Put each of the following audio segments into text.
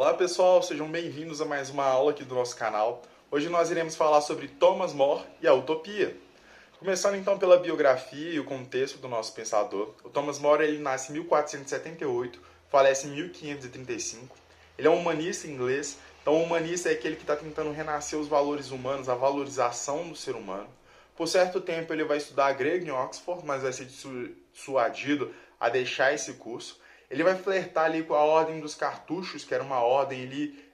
Olá pessoal, sejam bem-vindos a mais uma aula aqui do nosso canal. Hoje nós iremos falar sobre Thomas More e a utopia. Começando então pela biografia e o contexto do nosso pensador. O Thomas More ele nasce em 1478, falece em 1535. Ele é um humanista inglês, então o humanista é aquele que está tentando renascer os valores humanos, a valorização do ser humano. Por certo tempo ele vai estudar grego em Oxford, mas vai ser dissuadido a deixar esse curso. Ele vai flertar ali com a ordem dos cartuchos, que era uma ordem ali,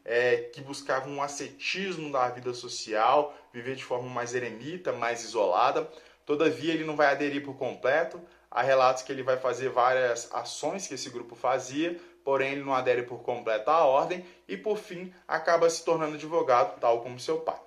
que buscava um ascetismo da vida social, viver de forma mais eremita, mais isolada. Todavia, ele não vai aderir por completo. Há relatos que ele vai fazer várias ações que esse grupo fazia, porém ele não adere por completo à ordem e, por fim, acaba se tornando advogado, tal como seu pai.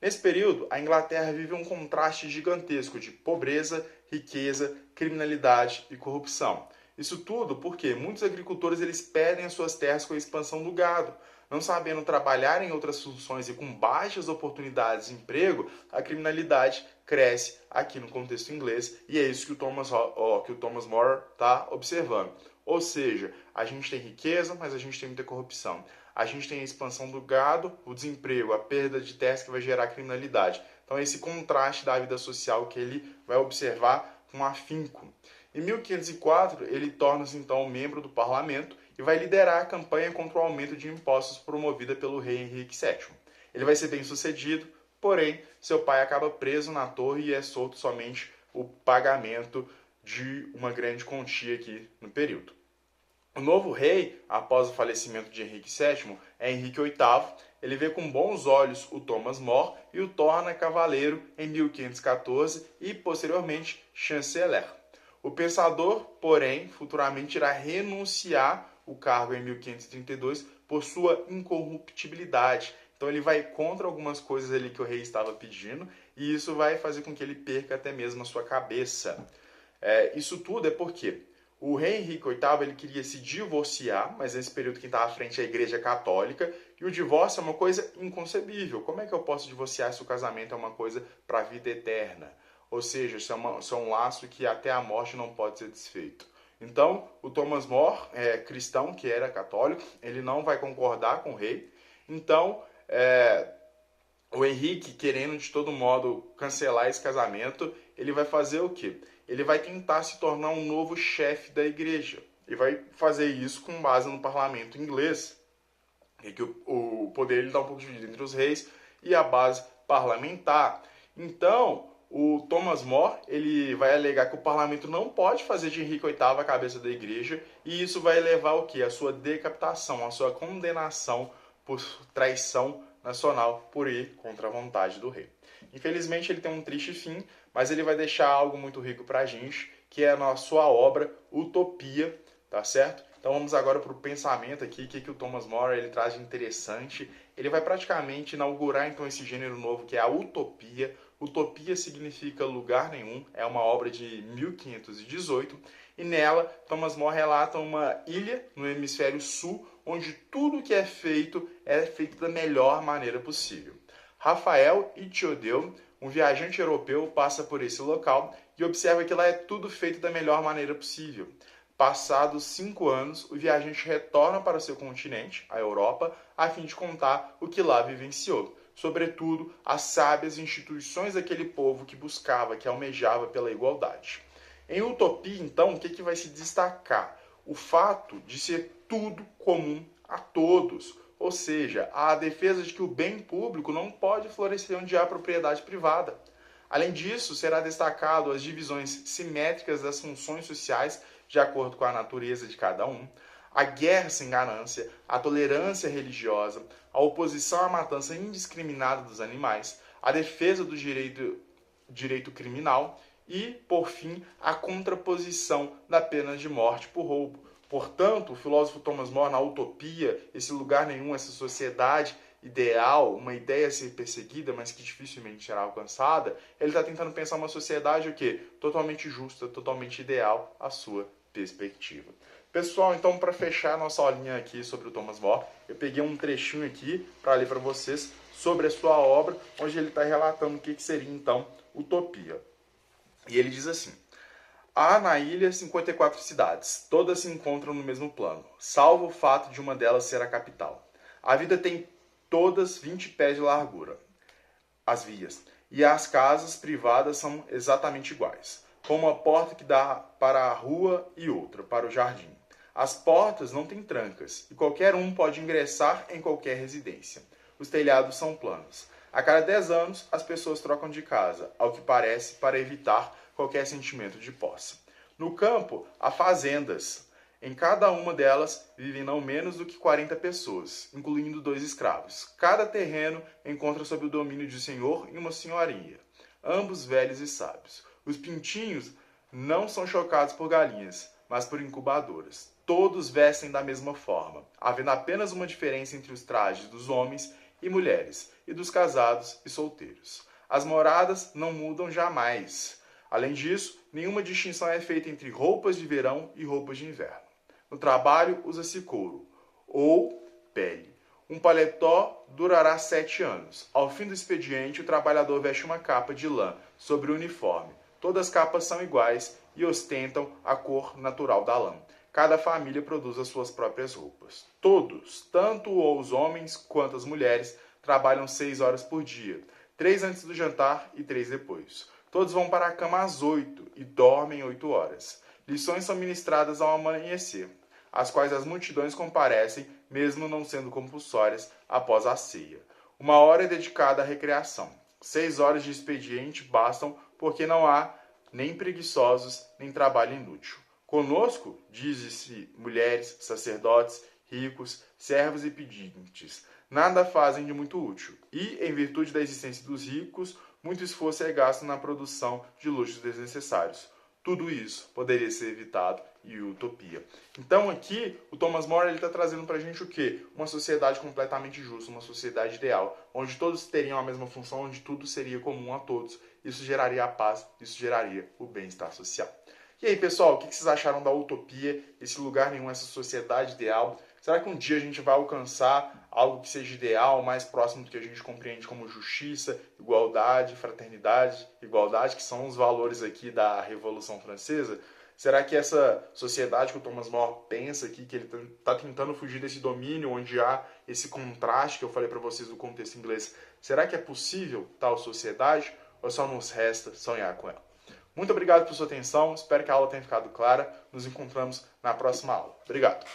Nesse período, a Inglaterra vive um contraste gigantesco de pobreza, riqueza, criminalidade e corrupção. Isso tudo porque muitos agricultores eles perdem as suas terras com a expansão do gado. Não sabendo trabalhar em outras funções e com baixas oportunidades de emprego, a criminalidade cresce aqui no contexto inglês e é isso que o Thomas More está observando. Ou seja, a gente tem riqueza, mas a gente tem muita corrupção. A gente tem a expansão do gado, o desemprego, a perda de terras que vai gerar criminalidade. Então é esse contraste da vida social que ele vai observar com afinco. Em 1504, ele torna-se então membro do parlamento e vai liderar a campanha contra o aumento de impostos promovida pelo rei Henrique VII. Ele vai ser bem sucedido, porém, seu pai acaba preso na torre e é solto somente o pagamento de uma grande quantia aqui no período. O novo rei, após o falecimento de Henrique VII, é Henrique VIII. Ele vê com bons olhos o Thomas More e o torna cavaleiro em 1514 e, posteriormente, chanceler. O pensador, porém, futuramente irá renunciar o cargo em 1532 por sua incorruptibilidade. Então ele vai contra algumas coisas ali que o rei estava pedindo e isso vai fazer com que ele perca até mesmo a sua cabeça. Isso tudo é porque o rei Henrique VIII ele queria se divorciar, mas nesse período quem estava à frente é a Igreja Católica, e o divórcio é uma coisa inconcebível. Como é que eu posso divorciar se o casamento é uma coisa para a vida eterna? Ou seja, isso é um laço que até a morte não pode ser desfeito. Então, o Thomas More, cristão, que era católico, ele não vai concordar com o rei. Então, o Henrique, querendo de todo modo cancelar esse casamento, ele vai fazer o quê? Ele vai tentar se tornar um novo chefe da igreja. E vai fazer isso com base no parlamento inglês, em que o poder está um pouco dividido entre os reis e a base parlamentar. Então, o Thomas More ele vai alegar que o parlamento não pode fazer de Henrique VIII a cabeça da igreja, e isso vai levar ao quê? A sua decapitação, a sua condenação por traição nacional por ir contra a vontade do rei. Infelizmente ele tem um triste fim, mas ele vai deixar algo muito rico para a gente, que é a sua obra Utopia, tá certo? Então vamos agora para o pensamento aqui, o que o Thomas More ele traz de interessante. Ele vai praticamente inaugurar então esse gênero novo que é a utopia. Utopia significa lugar nenhum, é uma obra de 1518 e nela Thomas More relata uma ilha no hemisfério sul onde tudo que é feito da melhor maneira possível. Rafael Itchodeu, um viajante europeu, passa por esse local e observa que lá é tudo feito da melhor maneira possível. Passados 5 anos, o viajante retorna para o seu continente, a Europa, a fim de contar o que lá vivenciou. Sobretudo, as sábias instituições daquele povo que buscava, que almejava pela igualdade. Em Utopia, então, o que vai se destacar? O fato de ser tudo comum a todos. Ou seja, a defesa de que o bem público não pode florescer onde há propriedade privada. Além disso, será destacado as divisões simétricas das funções sociais de acordo com a natureza de cada um, a guerra sem ganância, a tolerância religiosa, a oposição à matança indiscriminada dos animais, a defesa do direito criminal e, por fim, a contraposição da pena de morte por roubo. Portanto, o filósofo Thomas More, na Utopia, esse lugar nenhum, essa sociedade ideal, uma ideia a ser perseguida, mas que dificilmente será alcançada, ele está tentando pensar uma sociedade o quê? Totalmente justa, totalmente ideal à sua perspectiva. Pessoal, então para fechar nossa aulinha aqui sobre o Thomas More, eu peguei um trechinho aqui para ler para vocês sobre a sua obra, onde ele está relatando o que seria então Utopia. E ele diz assim: há na ilha 54 cidades, todas se encontram no mesmo plano, salvo o fato de uma delas ser a capital. A vida tem todas 20 pés de largura, as vias, e as casas privadas são exatamente iguais, com uma porta que dá para a rua e outra para o jardim. As portas não têm trancas e qualquer um pode ingressar em qualquer residência. Os telhados são planos. A cada 10 anos, as pessoas trocam de casa, ao que parece, para evitar qualquer sentimento de posse. No campo, há fazendas. Em cada uma delas vivem não menos do que 40 pessoas, incluindo 2 escravos. Cada terreno encontra sob o domínio de um senhor e uma senhoria, ambos velhos e sábios. Os pintinhos não são chocados por galinhas, mas por incubadoras. Todos vestem da mesma forma, havendo apenas uma diferença entre os trajes dos homens e mulheres, e dos casados e solteiros. As moradas não mudam jamais. Além disso, nenhuma distinção é feita entre roupas de verão e roupas de inverno. No trabalho, usa-se couro ou pele. Um paletó durará 7 anos. Ao fim do expediente, o trabalhador veste uma capa de lã sobre o uniforme. Todas as capas são iguais e ostentam a cor natural da lã. Cada família produz as suas próprias roupas. Todos, tanto os homens quanto as mulheres, trabalham 6 horas por dia, 3 antes do jantar e 3 depois. Todos vão para a cama às 8 e dormem 8 horas. Lições são ministradas ao amanhecer, às quais as multidões comparecem, mesmo não sendo compulsórias, após a ceia. 1 hora é dedicada à recreação. 6 horas de expediente bastam, porque não há nem preguiçosos, nem trabalho inútil. Conosco, diz-se mulheres, sacerdotes, ricos, servos e pedintes, nada fazem de muito útil. E, em virtude da existência dos ricos, muito esforço é gasto na produção de luxos desnecessários. Tudo isso poderia ser evitado em utopia. Então aqui, o Thomas More está trazendo para a gente o quê? Uma sociedade completamente justa, uma sociedade ideal, onde todos teriam a mesma função, onde tudo seria comum a todos. Isso geraria a paz, isso geraria o bem-estar social. E aí, pessoal, o que vocês acharam da utopia, esse lugar nenhum, essa sociedade ideal? Será que um dia a gente vai alcançar algo que seja ideal, mais próximo do que a gente compreende como justiça, igualdade, fraternidade, igualdade, que são os valores aqui da Revolução Francesa? Será que essa sociedade que o Thomas More pensa aqui, que ele está tentando fugir desse domínio, onde há esse contraste que eu falei para vocês do contexto inglês, será que é possível tal sociedade ou só nos resta sonhar com ela? Muito obrigado por sua atenção, espero que a aula tenha ficado clara. Nos encontramos na próxima aula. Obrigado.